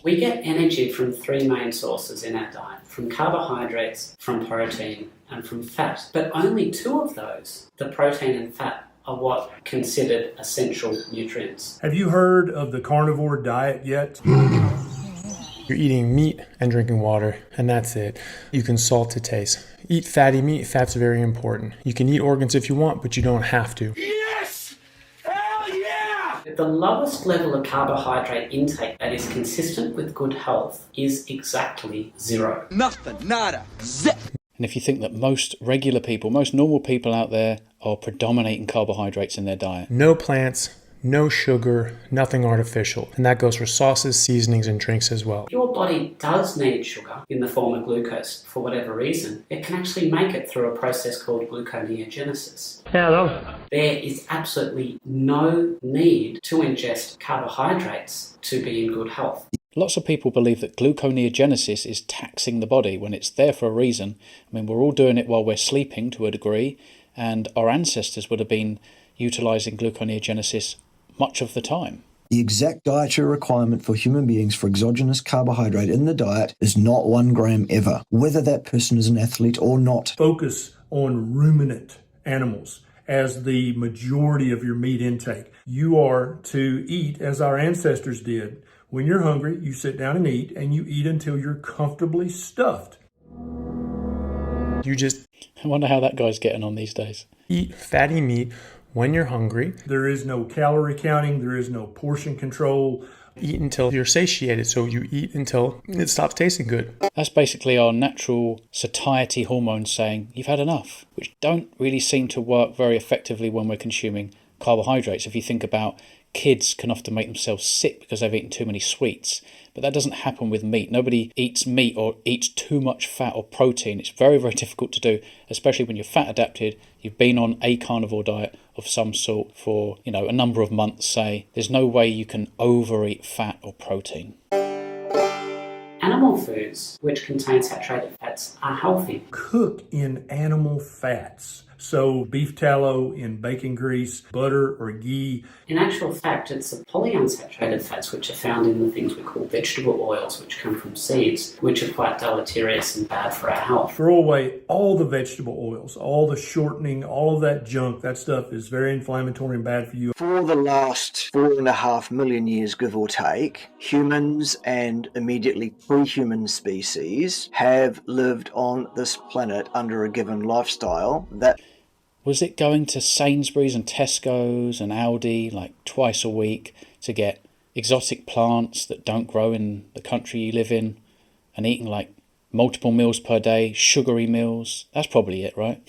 We get energy from three main sources in our diet, from carbohydrates, from protein, and from fat. But only two of those, the protein and fat, are what are considered essential nutrients. Have you heard of the carnivore diet yet? You're eating meat and drinking water, and that's it. You can salt to taste. Eat fatty meat. Fat's very important. You can eat organs if you want, but you don't have to. Yes! Hell yeah! The lowest level of carbohydrate intake that is consistent with good health is exactly 0. Nothing, nada, zip. And if you think that most regular people, most normal people out there are predominating carbohydrates in their diet. No plants, no sugar, nothing artificial. And that goes for sauces, seasonings, and drinks as well. Your body does need sugar in the form of glucose for whatever reason. It can actually make it through a process called gluconeogenesis. Hello. There is absolutely no need to ingest carbohydrates to be in good health. Lots of people believe that gluconeogenesis is taxing the body when it's there for a reason. I mean, we're all doing it while we're sleeping to a degree, and our ancestors would have been utilising gluconeogenesis much of the time. The exact dietary requirement for human beings for exogenous carbohydrate in the diet is not 1 gram ever, whether that person is an athlete or not. Focus on ruminant animals as the majority of your meat intake. You are to eat as our ancestors did. When you're hungry, you sit down and you eat until you're comfortably stuffed. You just I wonder how that guy's getting on these days. eat fatty meat when you're hungry. There is no calorie counting. There is no portion control. Eat until you're satiated, so you eat until it stops tasting good. That's basically our natural satiety hormones saying, you've had enough, which don't really seem to work very effectively when we're consuming carbohydrates. If you think about kids can often make themselves sick because they've eaten too many sweets, but that doesn't happen with meat. Nobody eats meat or eats too much fat or protein. It's very, very difficult to do, especially when you're fat adapted, you've been on a carnivore diet of some sort for, a number of months, say. There's no way you can overeat fat or protein. Animal foods, which contain saturated fats, are healthy. Cook in animal fats. So beef tallow in bacon grease, butter or ghee. In actual fact, it's the polyunsaturated fats which are found in the things we call vegetable oils, which come from seeds, which are quite deleterious and bad for our health. Throw away all the vegetable oils, all the shortening, all of that junk. That stuff is very inflammatory and bad for you. For the last 4.5 million years, give or take, humans and immediately pre-human species have lived on this planet under a given lifestyle that... Was it going to Sainsbury's and Tesco's and Aldi like twice a week to get exotic plants that don't grow in the country you live in and eating like multiple meals per day, sugary meals? That's probably it, right?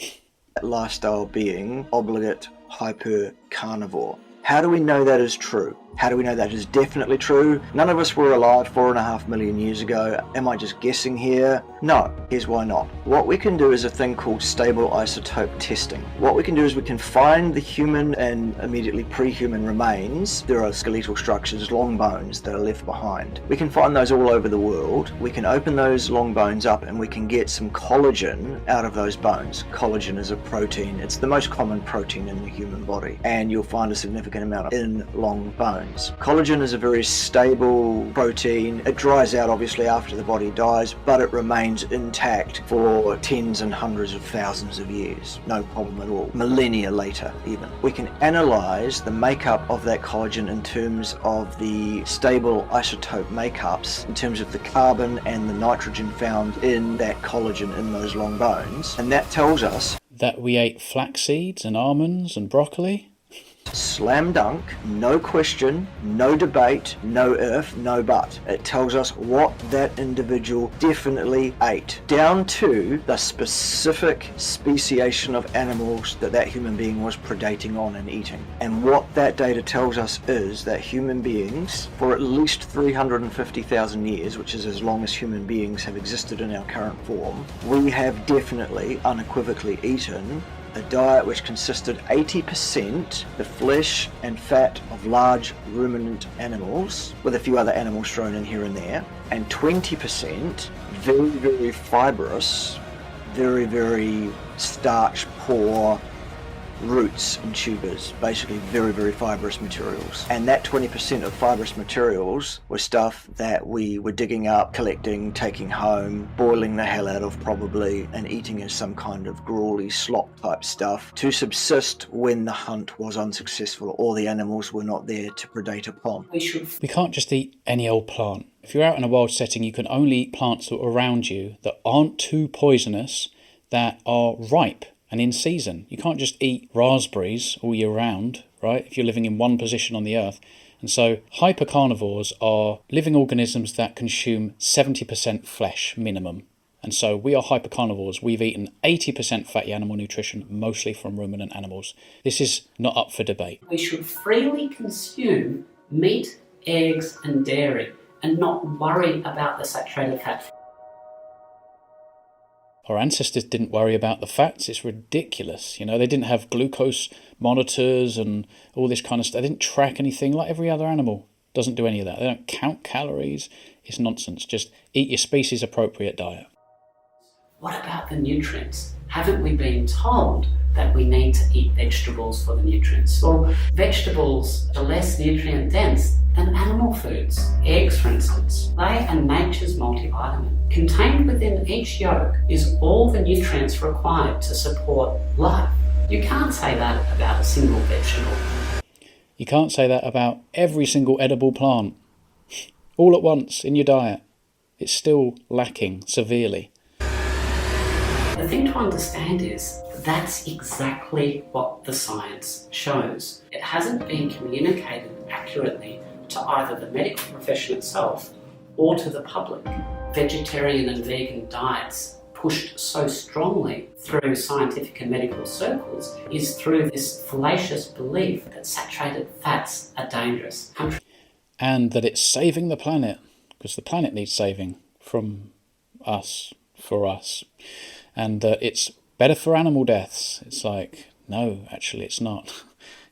That lifestyle being obligate hyper-carnivore. How do we know that is true? How do we know that is definitely true? None of us were alive 4.5 million years ago. Am I just guessing here? No. Here's why not. What we can do is a thing called stable isotope testing. What we can do is we can find the human and immediately pre-human remains. There are skeletal structures, long bones that are left behind. We can find those all over the world. We can open those long bones up and we can get some collagen out of those bones. Collagen is a protein. It's the most common protein in the human body, and you'll find a significant amount in long bones. Collagen is a very stable protein. It dries out obviously after the body dies, but it remains intact for tens and hundreds of thousands of years. No problem at all. Millennia later even. We can analyze the makeup of that collagen in terms of the stable isotope makeups, in terms of the carbon and the nitrogen found in that collagen in those long bones. And that tells us that we ate flax seeds and almonds and broccoli. Slam dunk, no question, no debate, no if, no but. It tells us what that individual definitely ate, down to the specific speciation of animals that human being was predating on and eating. And what that data tells us is that human beings, for at least 350,000 years, which is as long as human beings have existed in our current form, we have definitely, unequivocally eaten a diet which consisted 80% the flesh and fat of large ruminant animals, with a few other animals thrown in here and there, and 20% very, very fibrous, very, very starch poor roots and tubers, basically very, very fibrous materials. And that 20% of fibrous materials was stuff that we were digging up, collecting, taking home, boiling the hell out of probably, and eating as some kind of gruely slop type stuff to subsist when the hunt was unsuccessful or the animals were not there to predate upon. We can't just eat any old plant. If you're out in a wild setting, you can only eat plants that are around you that aren't too poisonous, that are ripe and in season. You can't just eat raspberries all year round, right, if you're living in one position on the earth. And so hypercarnivores are living organisms that consume 70% flesh minimum. And so we are hypercarnivores. We've eaten 80% fatty animal nutrition, mostly from ruminant animals. This is not up for debate. We should freely consume meat, eggs and dairy and not worry about the saturated fat. Our ancestors didn't worry about the fats. It's ridiculous. You know, they didn't have glucose monitors and all this kind of stuff. They didn't track anything like every other animal. Doesn't do any of that. They don't count calories. It's nonsense. Just eat your species appropriate diet. What about the nutrients? Haven't we been told that we need to eat vegetables for the nutrients? Well, vegetables are less nutrient dense than animal foods. Eggs, for instance, they are nature's multivitamin. Contained within each yolk is all the nutrients required to support life. You can't say that about a single vegetable. You can't say that about every single edible plant. All at once in your diet. It's still lacking severely. The thing to understand is that's exactly what the science shows. It hasn't been communicated accurately to either the medical profession itself or to the public. Vegetarian and vegan diets pushed so strongly through scientific and medical circles is through this fallacious belief that saturated fats are dangerous. And that it's saving the planet, because the planet needs saving from us, for us. And it's better for animal deaths. It's like, no, actually it's not.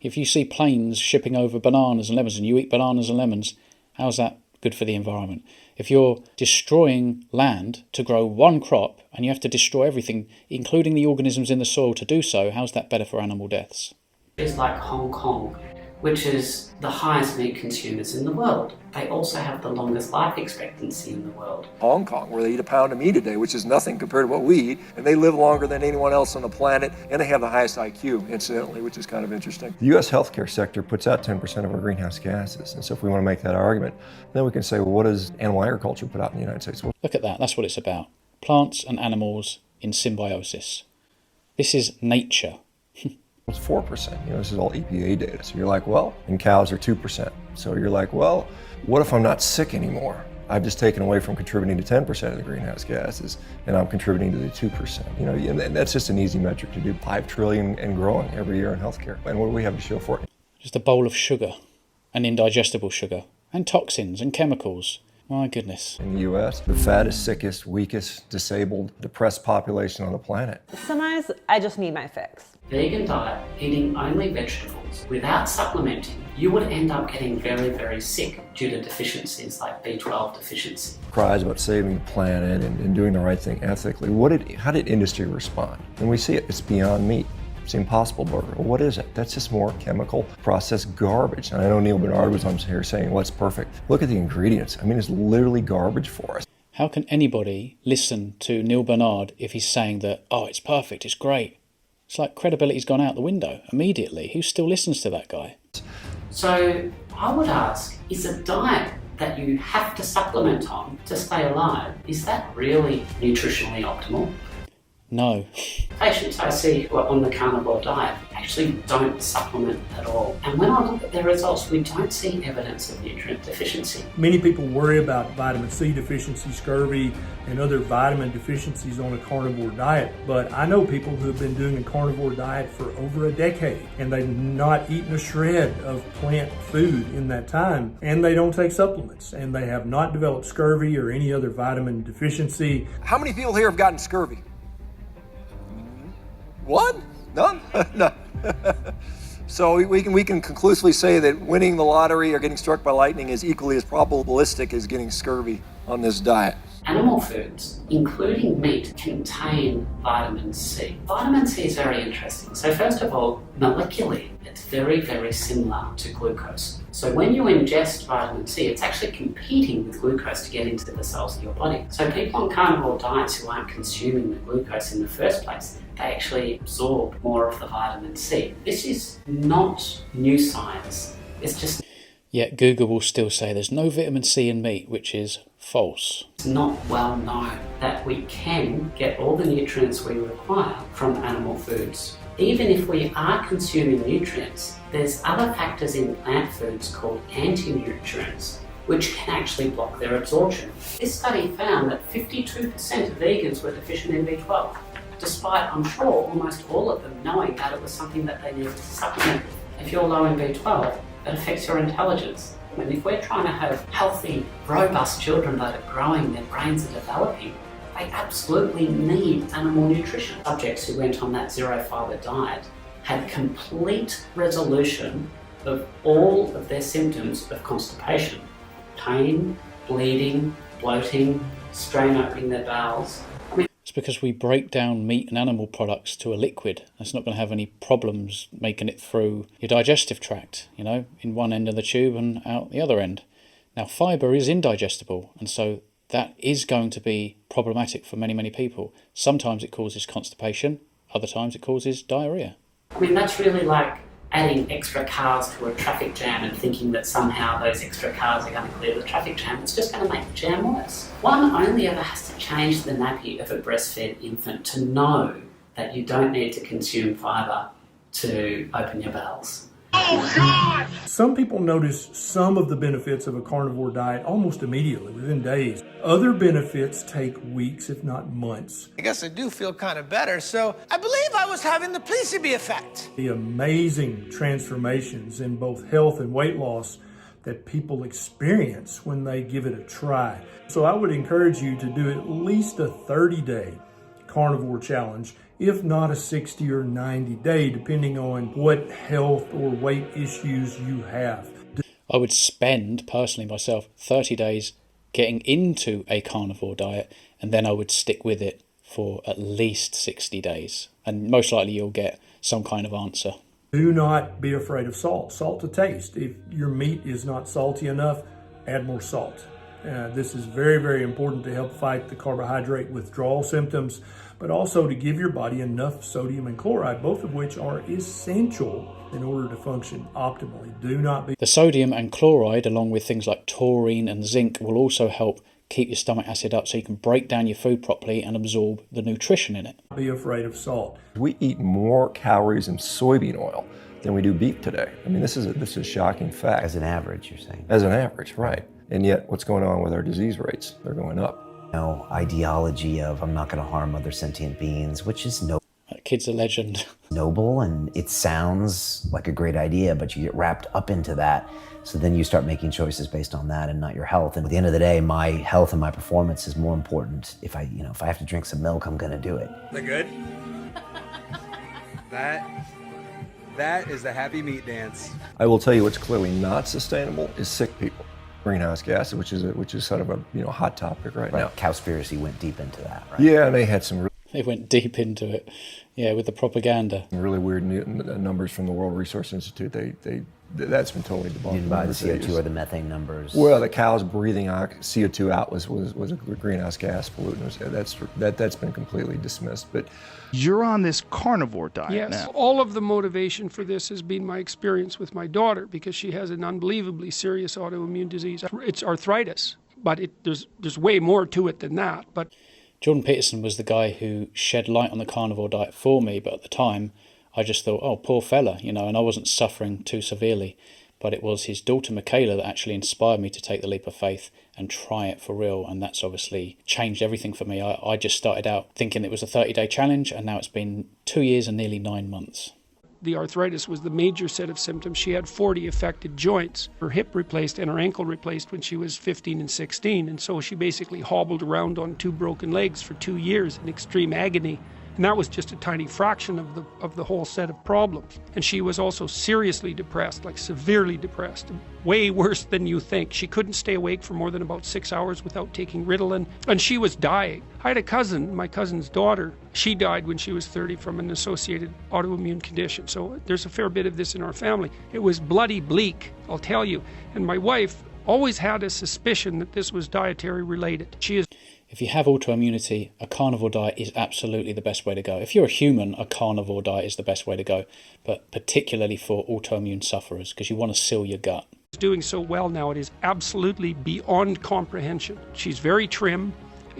If you see planes shipping over bananas and lemons and you eat bananas and lemons, how's that good for the environment? If you're destroying land to grow one crop and you have to destroy everything, including the organisms in the soil to do so, how's that better for animal deaths? It's like Hong Kong, which is the highest meat consumers in the world. They also have the longest life expectancy in the world. Hong Kong, where they eat a pound of meat a day, which is nothing compared to what we eat, and they live longer than anyone else on the planet, and they have the highest IQ, incidentally, which is kind of interesting. The U.S. healthcare sector puts out 10% of our greenhouse gases, and so if we want to make that argument, then we can say, well, what does animal agriculture put out in the United States? Well, look at that, that's what it's about. Plants and animals in symbiosis. This is nature. It's 4%. This is all EPA data. So you're like, well, and cows are 2%. So you're like, well, what if I'm not sick anymore? I've just taken away from contributing to 10% of the greenhouse gases, and I'm contributing to the 2%. And that's just an easy metric to do. 5 trillion and growing every year in healthcare. And what do we have to show for it? Just a bowl of sugar, and indigestible sugar, and toxins and chemicals. My goodness. In the U.S., the fattest, sickest, weakest, disabled, depressed population on the planet. Sometimes I just need my fix. Vegan diet, eating only vegetables without supplementing, you would end up getting very, very sick due to deficiencies like B12 deficiency. Cries about saving the planet and doing the right thing ethically. How did industry respond? And we see it, it's Beyond Meat. It's the Impossible Burger. Well, what is it? That's just more chemical processed garbage. And I know Neil Bernard was on here saying, well, it's perfect. Look at the ingredients. I mean, it's literally garbage for us. How can anybody listen to Neil Bernard if he's saying that, oh, it's perfect, it's great? It's like credibility's gone out the window immediately. Who still listens to that guy? So I would ask, is a diet that you have to supplement on to stay alive, is that really nutritionally optimal? No. Patients I see who are on the carnivore diet actually don't supplement at all. And when I look at their results, we don't see evidence of nutrient deficiency. Many people worry about vitamin C deficiency, scurvy, and other vitamin deficiencies on a carnivore diet. But I know people who have been doing a carnivore diet for over a decade, and they've not eaten a shred of plant food in that time, and they don't take supplements, and they have not developed scurvy or any other vitamin deficiency. How many people here have gotten scurvy? One? None? No. So we can conclusively say that winning the lottery or getting struck by lightning is equally as probabilistic as getting scurvy on this diet. Animal foods, including meat, contain vitamin C. Vitamin C is very interesting. So first of all, molecularly, it's very, very similar to glucose. So when you ingest vitamin C, it's actually competing with glucose to get into the cells of your body. So people on carnivore diets who aren't consuming the glucose in the first place, they actually absorb more of the vitamin C. This is not new science. It's just... Yet Google will still say there's no vitamin C in meat, which is false. It's not well known that we can get all the nutrients we require from animal foods. Even if we are consuming nutrients, there's other factors in plant foods called anti-nutrients, which can actually block their absorption. This study found that 52% of vegans were deficient in B12, despite, I'm sure, almost all of them knowing that it was something that they needed to supplement with. If you're low in B12, it affects your intelligence. And if we're trying to have healthy, robust children that are growing, their brains are developing, they absolutely need animal nutrition. Subjects who went on that zero fibre diet had complete resolution of all of their symptoms of constipation. Pain, bleeding, bloating, strain opening their bowels. It's because we break down meat and animal products to a liquid. That's not going to have any problems making it through your digestive tract, in one end of the tube and out the other end. Now, fibre is indigestible, and so that is going to be problematic for many, many people. Sometimes it causes constipation, other times it causes diarrhea. That's really like adding extra cars to a traffic jam and thinking that somehow those extra cars are going to clear the traffic jam. It's just going to make the jam worse. One only ever has to change the nappy of a breastfed infant to know that you don't need to consume fibre to open your bowels. Oh, God! Some people notice some of the benefits of a carnivore diet almost immediately, within days. Other benefits take weeks, if not months. I guess I do feel kind of better, so I believe I was having the placebo effect. The amazing transformations in both health and weight loss that people experience when they give it a try. So I would encourage you to do at least a 30-day carnivore challenge, if not a 60 or 90-day, depending on what health or weight issues you have. I would spend, personally myself, 30 days getting into a carnivore diet, and then I would stick with it for at least 60 days. And most likely you'll get some kind of answer. Do not be afraid of salt. Salt to taste. If your meat is not salty enough, add more salt. This is very, very important to help fight the carbohydrate withdrawal symptoms, but also to give your body enough sodium and chloride, both of which are essential in order to function optimally. Do not be... The sodium and chloride, along with things like taurine and zinc, will also help keep your stomach acid up so you can break down your food properly and absorb the nutrition in it. Be afraid of salt. We eat more calories in soybean oil than we do beef today. I mean, this is a shocking fact. As an average, you're saying? As an average, right. And yet, what's going on with our disease rates? They're going up. No ideology of I'm not going to harm other sentient beings, which is That kid's a legend. Noble, and it sounds like a great idea, but you get wrapped up into that. So then you start making choices based on that and not your health. And at the end of the day, my health and my performance is more important. If I have to drink some milk, I'm going to do it. They're good? That is the happy meat dance. I will tell you what's clearly not sustainable is sick people. Greenhouse gas, which is sort of a hot topic right now. Cowspiracy went deep into that, right? Yeah, and they had some They went deep into it, with the propaganda. really weird numbers from the World Resource Institute. That's been totally debunked. You didn't buy the CO2 or the methane numbers. Well, the cows breathing CO2 out was a greenhouse gas pollutant. That's been completely dismissed. But you're on this carnivore diet now. All of the motivation for this has been my experience with my daughter, because she has an unbelievably serious autoimmune disease. It's arthritis, but there's way more to it than that. But Jordan Peterson was the guy who shed light on the carnivore diet for me, but at the time I just thought, oh, poor fella, and I wasn't suffering too severely. But it was his daughter Michaela that actually inspired me to take the leap of faith and try it for real, and that's obviously changed everything for me. I just started out thinking it was a 30-day challenge, and now it's been 2 years and nearly 9 months. the arthritis was the major set of symptoms. She had 40 affected joints, her hip replaced and her ankle replaced when she was 15 and 16, and so she basically hobbled around on 2 broken legs for 2 years in extreme agony And that was just a tiny fraction of the whole set of problems. And she was also seriously depressed, like severely depressed, way worse than you think. She couldn't stay awake for more than about 6 hours without taking Ritalin, and she was dying. I had a cousin, my cousin's daughter, she died when she was 30 from an associated autoimmune condition. So there's a fair bit of this in our family. It was bloody bleak, I'll tell you. And my wife always had a suspicion that this was dietary related. If you have autoimmunity, a carnivore diet is absolutely the best way to go. If you're a human, a carnivore diet is the best way to go, but particularly for autoimmune sufferers, because you want to seal your gut. She's doing so well now, it is absolutely beyond comprehension. She's very trim.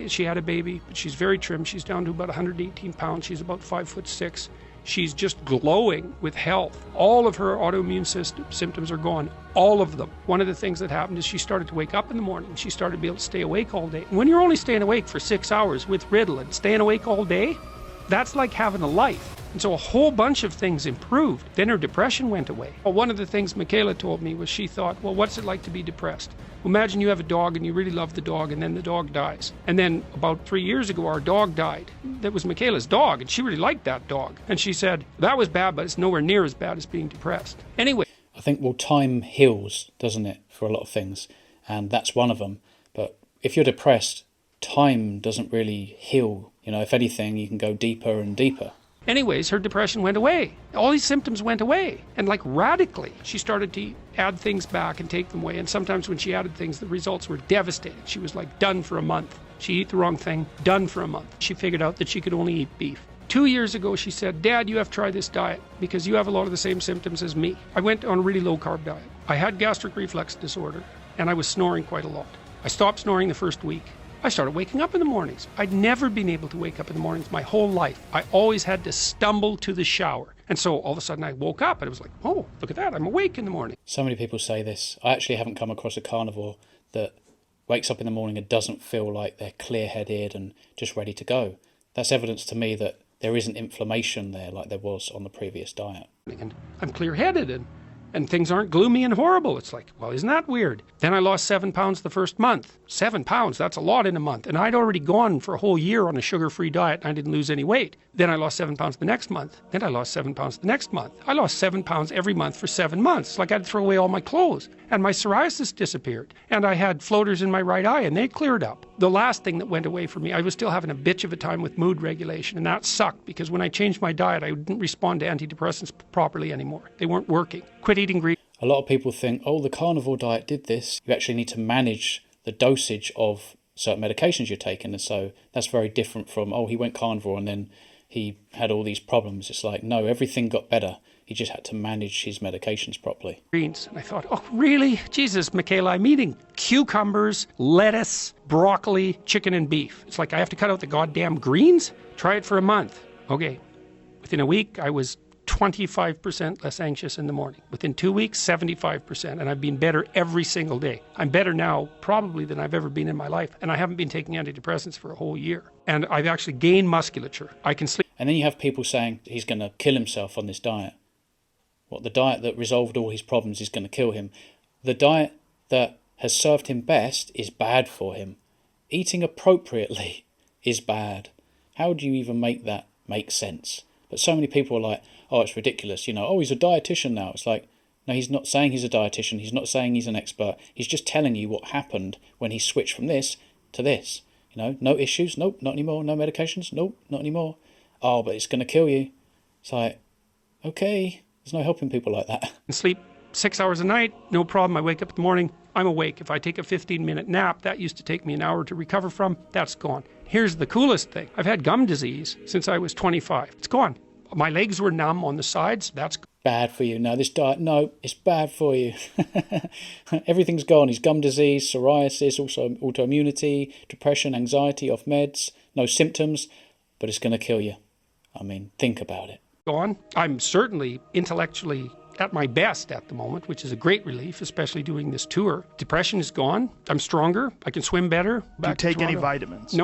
She had a baby, but she's very trim. She's down to about 118 pounds. She's about 5'6". She's just glowing with health. All of her autoimmune symptoms are gone. All of them. One of the things that happened is she started to wake up in the morning. She started to be able to stay awake all day. And when you're only staying awake for 6 hours with Ritalin, staying awake all day, that's like having a life. And so a whole bunch of things improved. Then her depression went away. Well, one of the things Michaela told me was she thought, well, what's it like to be depressed? Well, imagine you have a dog and you really love the dog, and then the dog dies. And then about 3 years ago, our dog died. That was Michaela's dog, and she really liked that dog. And she said, that was bad, but it's nowhere near as bad as being depressed. Anyway. I think, well, time heals, doesn't it, for a lot of things? And that's one of them. But if you're depressed, time doesn't really heal. You know, if anything, you can go deeper and deeper. Anyways, her depression went away. All these symptoms went away, and like radically. She started to add things back and take them away, and sometimes when she added things, the results were devastating. She was like done for a month. She ate the wrong thing, done for a month. She figured out that she could only eat beef. 2 years ago, she said, Dad, you have to try this diet because you have a lot of the same symptoms as me. I went on a really low carb diet. I had gastric reflux disorder, and I was snoring quite a lot. I stopped snoring the first week. I started waking up in the mornings. I'd never been able to wake up in the mornings my whole life. I always had to stumble to the shower. And so all of a sudden I woke up and it was like, oh, look at that, I'm awake in the morning. So many people say this. I actually haven't come across a carnivore that wakes up in the morning and doesn't feel like they're clear-headed and just ready to go. That's evidence to me that there isn't inflammation there like there was on the previous diet. And I'm clear-headed and things aren't gloomy and horrible. It's like, well, isn't that weird? Then I lost 7 pounds the first month. 7 pounds, that's a lot in a month. And I'd already gone for a whole year on a sugar-free diet and I didn't lose any weight. Then I lost 7 pounds the next month. Then I lost 7 pounds the next month. I lost 7 pounds every month for 7 months. It's like I'd throw away all my clothes. And my psoriasis disappeared. And I had floaters in my right eye and they cleared up. The last thing that went away for me, I was still having a bitch of a time with mood regulation. And that sucked because when I changed my diet, I didn't respond to antidepressants properly anymore. They weren't working. Quit eating green. A lot of people think, oh, the carnivore diet did this. You actually need to manage the dosage of certain medications you're taking. And so that's very different from, oh, he went carnivore and then he had all these problems. It's like, no, everything got better. He just had to manage his medications properly. Greens. And I thought, oh, really? Jesus, Michaela, I'm eating cucumbers, lettuce, broccoli, chicken, and beef. It's like I have to cut out the goddamn greens? Try it for a month. Okay. Within a week, I was 25% less anxious in the morning. Within 2 weeks, 75%. And I've been better every single day. I'm better now probably than I've ever been in my life. And I haven't been taking antidepressants for a whole year. And I've actually gained musculature. I can sleep. And then you have people saying he's going to kill himself on this diet. What, the diet that resolved all his problems is going to kill him. The diet that has served him best is bad for him. Eating appropriately is bad. How do you even make that make sense? But so many people are like, oh, it's ridiculous, you know, oh, he's a dietitian now. It's like, no, he's not saying he's a dietitian. He's not saying he's an expert. He's just telling you what happened when he switched from this to this. You know, no issues. Nope, not anymore. No medications. Nope, not anymore. Oh, but it's going to kill you. It's like, okay, there's no helping people like that. Sleep 6 hours a night, no problem. I wake up in the morning, I'm awake. If I take a 15-minute nap, that used to take me an hour to recover from, that's gone. Here's the coolest thing. I've had gum disease since I was 25. It's gone. My legs were numb on the sides. That's bad for you. No, this diet, no, it's bad for you. Everything's gone. His gum disease, psoriasis, also autoimmunity, depression, anxiety, off meds, no symptoms, but it's going to kill you. I mean, think about it. Gone. I'm certainly intellectually at my best at the moment, which is a great relief, especially doing this tour. Depression is gone. I'm stronger. I can swim better. Do you take any vitamins?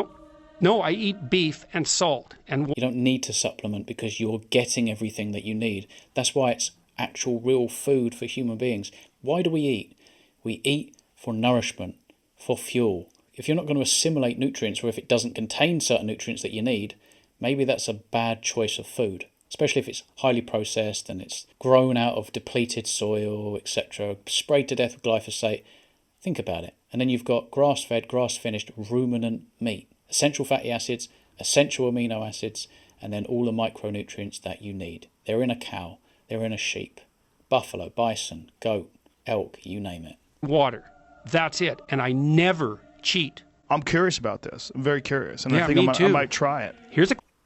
No, I eat beef and salt. And you don't need to supplement because you're getting everything that you need. That's why it's actual real food for human beings. Why do we eat? We eat for nourishment, for fuel. If you're not going to assimilate nutrients, or if it doesn't contain certain nutrients that you need, maybe that's a bad choice of food, especially if it's highly processed and it's grown out of depleted soil, etc., sprayed to death with glyphosate. Think about it. And then you've got grass-fed, grass-finished ruminant meat, essential fatty acids, essential amino acids, and then all the micronutrients that you need. They're in a cow, they're in a sheep, buffalo, bison, goat, elk, you name it. Water. That's it. And I never cheat. I'm curious about this. I'm very curious. And Yeah, I think me I too. might try it.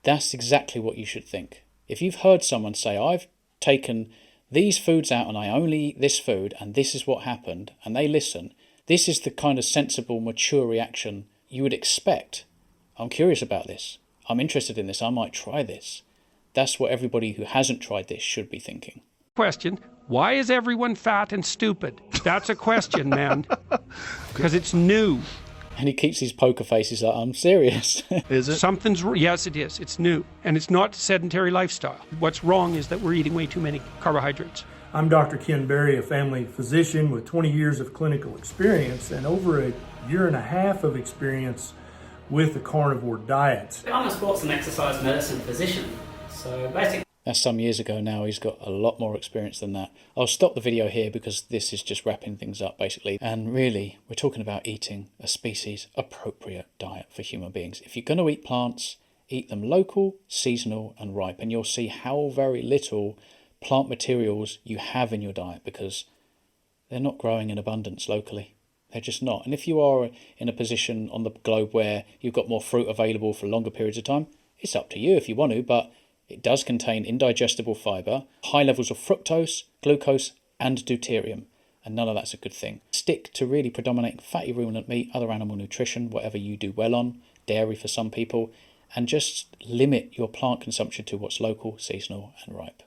That's exactly what you should think. If you've heard someone say, I've taken these foods out and I only eat this food and this is what happened, and they listen, this is the kind of sensible, mature reaction you would expect. I'm curious about this. I'm interested in this. I might try this. That's what everybody who hasn't tried this should be thinking. Question, why is everyone fat and stupid? That's a question, man. Because it's new. And he keeps his poker faces like, I'm serious. Is it? Yes, it is. It's new. And it's not sedentary lifestyle. What's wrong is that we're eating way too many carbohydrates. I'm Dr. Ken Berry, a family physician with 20 years of clinical experience and over a year and a half of experience with the carnivore diets. I'm a sports and exercise medicine physician, so basically... That's some years ago now. He's got a lot more experience than that. I'll stop the video here because this is just wrapping things up, basically. And really, we're talking about eating a species-appropriate diet for human beings. If you're going to eat plants, eat them local, seasonal, and ripe. And you'll see how very little plant materials you have in your diet because they're not growing in abundance locally. They're just not. And if you are in a position on the globe where you've got more fruit available for longer periods of time, it's up to you if you want to, but it does contain indigestible fibre, high levels of fructose, glucose, and deuterium, and none of that's a good thing. Stick to really predominating fatty ruminant meat, other animal nutrition, whatever you do well on, dairy for some people, and just limit your plant consumption to what's local, seasonal, and ripe.